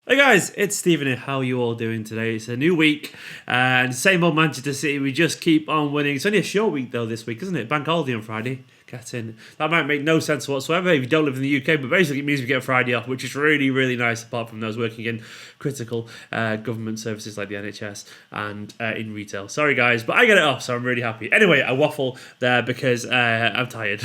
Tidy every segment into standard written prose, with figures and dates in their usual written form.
Hey guys, it's Stephen here. How are you all doing today? It's a new week and same old Manchester City. We just keep on winning. It's only a short week though this week, isn't it? Bank holiday on Friday. Get in. That might make no sense whatsoever if you don't live in the UK, but basically it means we get a Friday off, which is really, really nice apart from those working in critical government services like the NHS and in retail. Sorry guys, but I get it off, so I'm really happy. Anyway, I waffle there because I'm tired,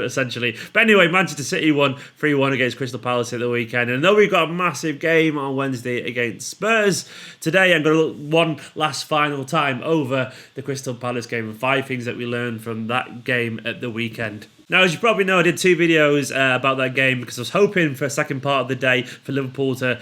essentially. But anyway, Manchester City won 3-1 against Crystal Palace at the weekend. And though we've got a massive game on Wednesday against Spurs, today I'm going to look one last final time over the Crystal Palace game and 5 things that we learned from that game at the weekend. Now, as you probably know, I did 2 videos about that game because I was hoping for a second part of the day for Liverpool to,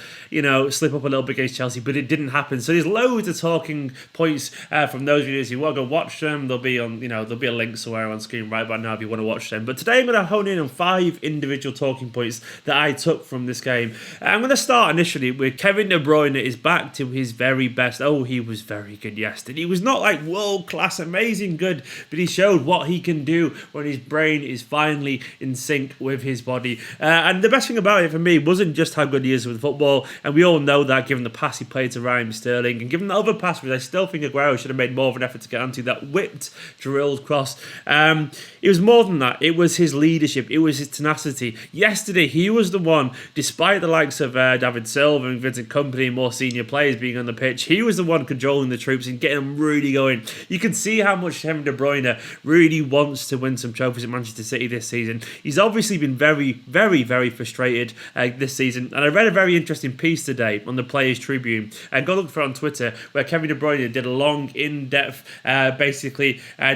slip up a little bit against Chelsea, but it didn't happen. So there's loads of talking points from those videos. If you want to go watch them, they'll be on, there'll be a link somewhere on screen right about now if you want to watch them. But today I'm going to hone in on 5 individual talking points that I took from this game. I'm going to start initially with Kevin De Bruyne is back to his very best. Oh, he was very good yesterday. He was not like world class, amazing good, but he showed what he can do when his brain is finally in sync with his body. And the best thing about it for me wasn't just how good he is with football, and we all know that given the pass he played to Raheem Sterling, and given the other pass, which I still think Aguero should have made more of an effort to get onto, that whipped, drilled cross. It was more than that. It was his leadership. It was his tenacity. Yesterday, he was the one, despite the likes of David Silva and Vincent Kompany and more senior players being on the pitch, he was the one controlling the troops and getting them really going. You can see how much Kevin De Bruyne really wants to win some trophies at Manchester City this season. He's obviously been very, very, very frustrated this season. And I read a very interesting piece today on the Players Tribune. Go look for it on Twitter, where Kevin De Bruyne did a long, in-depth,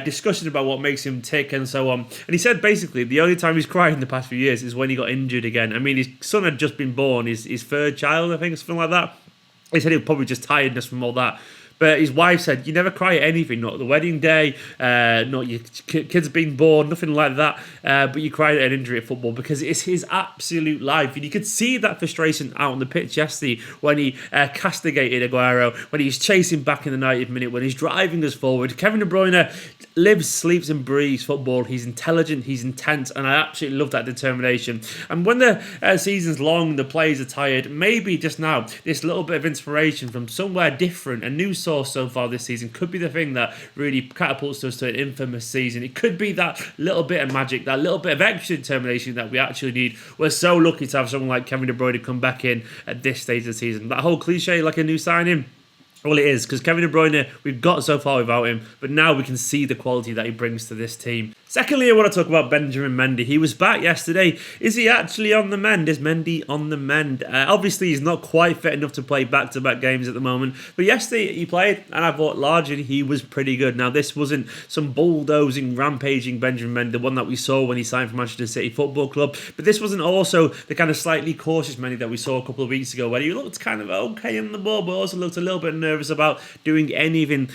discussion about what makes him tick and so on. And he said basically the only time he's cried in the past few years is when he got injured again. I mean, his son had just been born, his third child, I think, something like that. He said he was probably just tiredness from all that. But his wife said, you never cry at anything, not at the wedding day, not your kids being born, nothing like that. But you cried at an injury at football because it's his absolute life. And you could see that frustration out on the pitch yesterday when he castigated Aguero, when he's chasing back in the 90th minute, when he's driving us forward. Kevin De Bruyne lives, sleeps and breathes football. He's intelligent, he's intense, and I absolutely love that determination. And when the season's long, the players are tired, maybe just now, this little bit of inspiration from somewhere different, a new source so far this season, could be the thing that really catapults us to an infamous season. It could be that little bit of magic, that little bit of extra determination that we actually need. We're so lucky to have someone like Kevin De Bruyne come back in at this stage of the season. That whole cliche, like a new signing, well, it is, because Kevin De Bruyne, we've got so far without him, but now we can see the quality that he brings to this team. Secondly, I want to talk about Benjamin Mendy. He was back yesterday. Is he actually on the mend? Is Mendy on the mend? Obviously, he's not quite fit enough to play back-to-back games at the moment, but yesterday he played, and I thought largely he was pretty good. Now, this wasn't some bulldozing, rampaging Benjamin Mendy, the one that we saw when he signed for Manchester City Football Club, but this wasn't also the kind of slightly cautious Mendy that we saw a couple of weeks ago, where he looked kind of okay in the ball, but also looked a little bit nervous about doing anything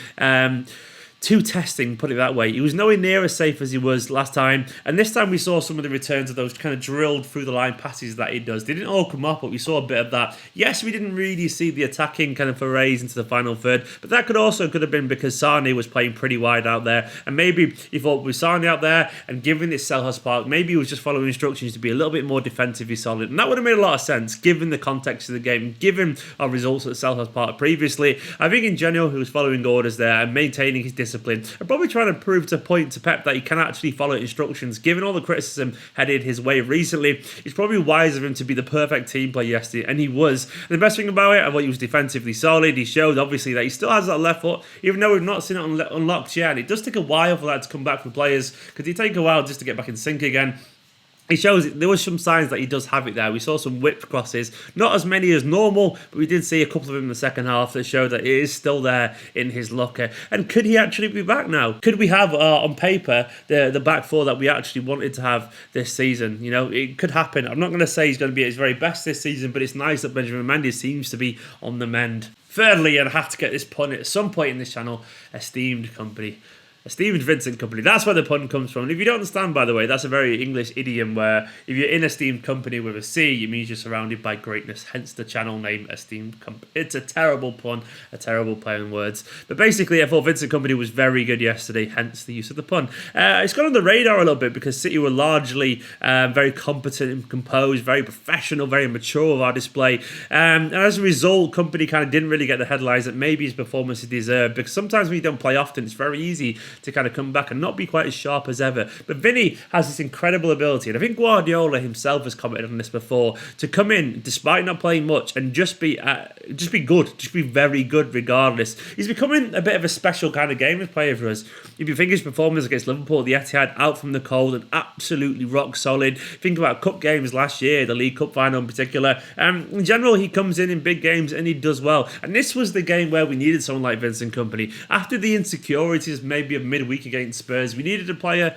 too testing, put it that way. He was nowhere near as safe as he was last time, and this time we saw some of the returns of those kind of drilled through the line passes that he does. They didn't all come off, but we saw a bit of that. Yes, we didn't really see the attacking kind of forays into the final third, but that could have been because Sane was playing pretty wide out there, and maybe he thought with Sane out there and given this Selhurst Park, maybe he was just following instructions to be a little bit more defensively solid, and that would have made a lot of sense given the context of the game, given our results at Selhurst Park previously. I think in general he was following orders there and maintaining his discipline, and probably trying to prove to Pep that he can actually follow instructions. Given all the criticism headed his way recently, it's probably wise of him to be the perfect team player yesterday, and he was. And the best thing about it, I thought he was defensively solid. He showed obviously that he still has that left foot, even though we've not seen it unlocked yet. And it does take a while for that to come back for players, because it take a while just to get back in sync again. He shows it. There were some signs that he does have it there. We saw some whipped crosses, not as many as normal, but we did see a couple of them in the second half that showed that it is still there in his locker. And could he actually be back now? Could we have on paper the back four that we actually wanted to have this season? It could happen. I'm not going to say he's going to be at his very best this season, but it's nice that Benjamin Mendy seems to be on the mend. Thirdly, and I have to get this pun at some point in this channel, Esteemed Kompany. Esteemed Vincent Company. That's where the pun comes from. And if you don't understand, by the way, that's a very English idiom where if you're in esteemed company with a C, it means you're surrounded by greatness. Hence the channel name Esteemed Company. It's a terrible pun, a terrible play on words. But basically, I thought Vincent Company was very good yesterday, hence the use of the pun. It's gone on the radar a little bit because City were largely very competent and composed, very professional, very mature of our display. And as a result, Kompany kind of didn't really get the headlines that maybe his performance deserved, because sometimes when you don't play often, it's very easy to kind of come back and not be quite as sharp as ever. But Vinny has this incredible ability, and I think Guardiola himself has commented on this before, to come in despite not playing much and just be good, just be very good regardless. He's becoming a bit of a special kind of game player for us. If you think his performance against Liverpool at the Etihad, out from the cold and absolutely rock solid. Think about cup games last year, the League Cup final in particular. In general, he comes in big games and he does well. And this was the game where we needed someone like Vincent Kompany. After the insecurities maybe of midweek against Spurs, we needed a player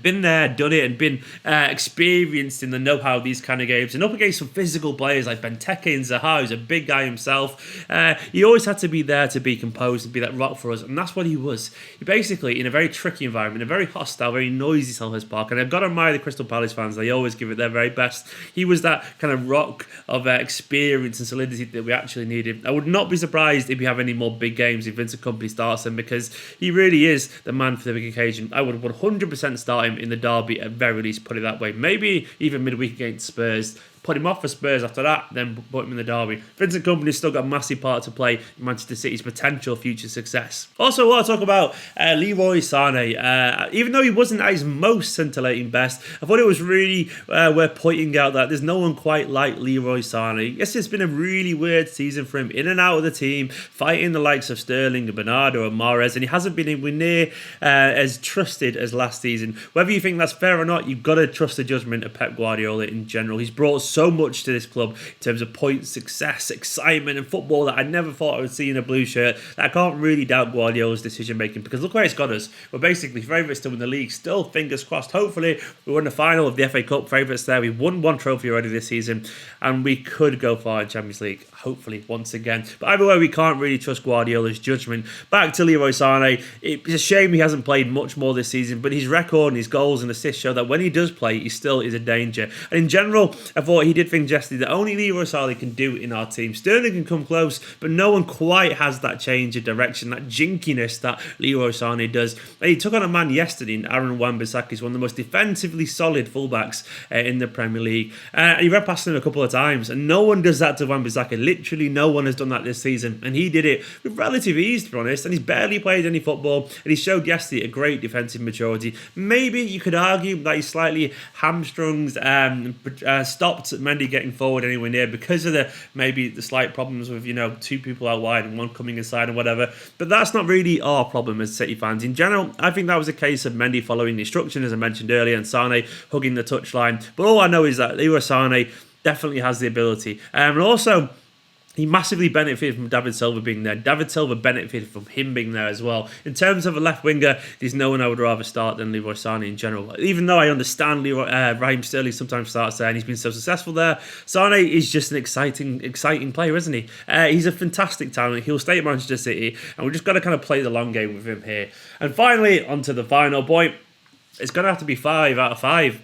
been there, done it, and been experienced in the know-how of these kind of games. And up against some physical players like Benteke and Zaha, who's a big guy himself, he always had to be there to be composed and be that rock for us. And that's what he was. He basically, in a very tricky environment, a very hostile, very noisy Selhurst Park. And I've got to admire the Crystal Palace fans. They always give it their very best. He was that kind of rock of experience and solidity that we actually needed. I would not be surprised if we have any more big games if Vincent Kompany starts them, because he really is the man for the big occasion. I would 100% start him in the derby at very least, put it that way. Maybe even midweek against Spurs. Put him off for Spurs after that, then put him in the derby. Vincent Kompany's still got a massive part to play in Manchester City's potential future success. Also, I want to talk about Leroy Sané. Even though he wasn't at his most scintillating best, I thought it was really worth pointing out that there's no one quite like Leroy Sané. Yes, it's been a really weird season for him, in and out of the team, fighting the likes of Sterling and Bernardo and Mahrez, and he hasn't been anywhere near as trusted as last season. Whether you think that's fair or not, you've got to trust the judgment of Pep Guardiola in general. He's brought so much to this club in terms of points, success, excitement and football that I never thought I would see in a blue shirt. I can't really doubt Guardiola's decision making, because look where it's got us. We're basically favourites to win the league, still fingers crossed. Hopefully we won the final of the FA Cup, favourites there. We've won one trophy already this season and we could go far in Champions League, hopefully once again. But either way, we can't really trust Guardiola's judgment. Back to Leroy Sané. It's a shame he hasn't played much more this season, but his record and his goals and assists show that when he does play, he still is a danger. And in general, I thought he did things yesterday that only Leroy Sané can do in our team. Sterling can come close, but no one quite has that change of direction, that jinkiness that Leroy Sané does. And he took on a man yesterday in Aaron Wan-Bissaka. He's one of the most defensively solid fullbacks in the Premier League. He ran past him a couple of times, and no one does that to Wan-Bissaka. Literally no one has done that this season, and he did it with relative ease, to be honest, and he's barely played any football, and he showed yesterday a great defensive maturity. Maybe you could argue that he's slightly hamstrung, stopped Mendy getting forward anywhere near because of the slight problems with two people out wide and one coming inside and whatever, but that's not really our problem as City fans. In general, I think that was a case of Mendy following the instruction, as I mentioned earlier, and Sané hugging the touchline. But all I know is that Leroy Sané definitely has the ability, and also he massively benefited from David Silva being there. David Silva benefited from him being there as well. In terms of a left winger, there's no one I would rather start than Leroy Sané in general. Even though I understand Raheem Sterling sometimes starts there and he's been so successful there, Sané is just an exciting player, isn't he? He's a fantastic talent. He'll stay at Manchester City, and we've just got to kind of play the long game with him here. And finally, on to the final point. It's going to have to be 5 out of 5.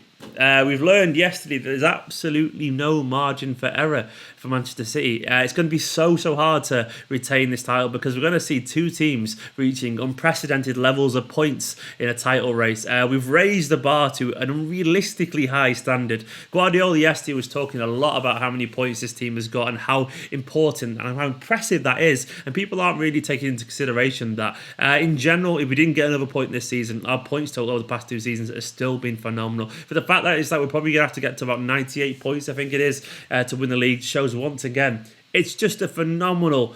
We've learned yesterday that there's absolutely no margin for error for Manchester City. It's going to be so hard to retain this title, because we're going to see two teams reaching unprecedented levels of points in a title race. We've raised the bar to an unrealistically high standard. Guardiola yesterday was talking a lot about how many points this team has got and how important and how impressive that is, and people aren't really taking into consideration that in general, if we didn't get another point this season, our points total over the past 2 seasons has still been phenomenal. But the fact that it's like we're probably going to have to get to about 98 points, I think it is, to win the league, shows once again it's just a phenomenal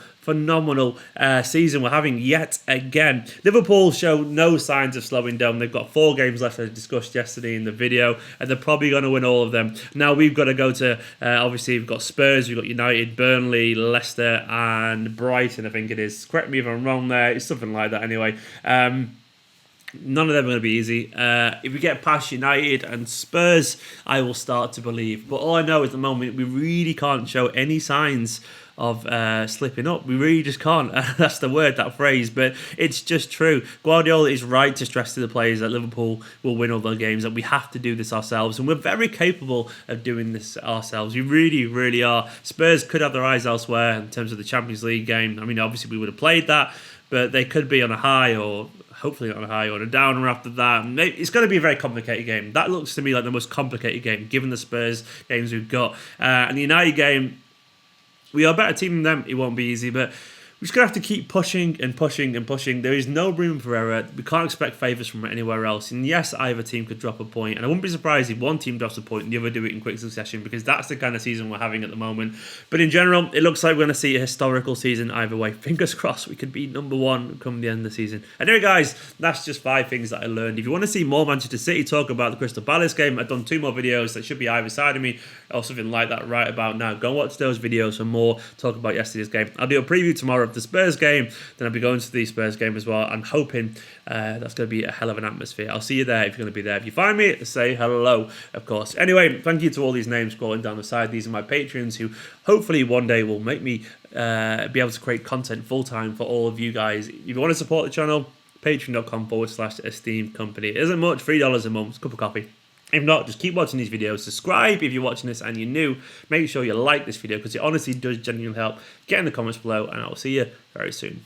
season we're having yet again. Liverpool show no signs of slowing down. They've got 4 games left, as discussed yesterday in the video, and they're probably going to win all of them. Now we've got to go to, obviously we've got Spurs, we've got United, Burnley, Leicester and Brighton, I think it is. Correct me if I'm wrong there. It's something like that anyway. None of them are going to be easy. If we get past United and Spurs, I will start to believe. But all I know at the moment, we really can't show any signs slipping up. We really just can't. That's the word, that phrase, but it's just true. Guardiola is right to stress to the players that Liverpool will win all their games, that we have to do this ourselves, and we're very capable of doing this ourselves. We really, really are. Spurs could have their eyes elsewhere in terms of the Champions League game. I mean, obviously we would have played that, but they could be on a high, or hopefully on a high, or a downer after that. It's going to be a very complicated game. That looks to me like the most complicated game, given the Spurs games we've got. And the United game, we are a better team than them. It won't be easy, but we're just going to have to keep pushing and pushing and pushing. There is no room for error. We can't expect favours from anywhere else. And yes, either team could drop a point. And I wouldn't be surprised if one team drops a point and the other do it in quick succession, because that's the kind of season we're having at the moment. But in general, it looks like we're going to see a historical season either way. Fingers crossed we could be number one come the end of the season. Anyway, guys, that's just 5 things that I learned. If you want to see more Manchester City talk about the Crystal Palace game, I've done 2 more videos that should be either side of me or something like that right about now. Go watch those videos for more talk about yesterday's game. I'll do a preview tomorrow of the Spurs game. Then I'll be going to the Spurs game as well. I'm hoping that's going to be a hell of an atmosphere. I'll see you there if you're going to be there. If you find me, say hello, of course. Anyway, thank you to all these names scrolling down the side. These are my Patreons who hopefully one day will make me be able to create content full-time for all of you guys. If you want to support the channel, patreon.com/Esteemed Company. It isn't much, $3 a month, cup of coffee. If not, just keep watching these videos. Subscribe if you're watching this and you're new. Make sure you like this video because it honestly does genuinely help. Get in the comments below and I'll see you very soon.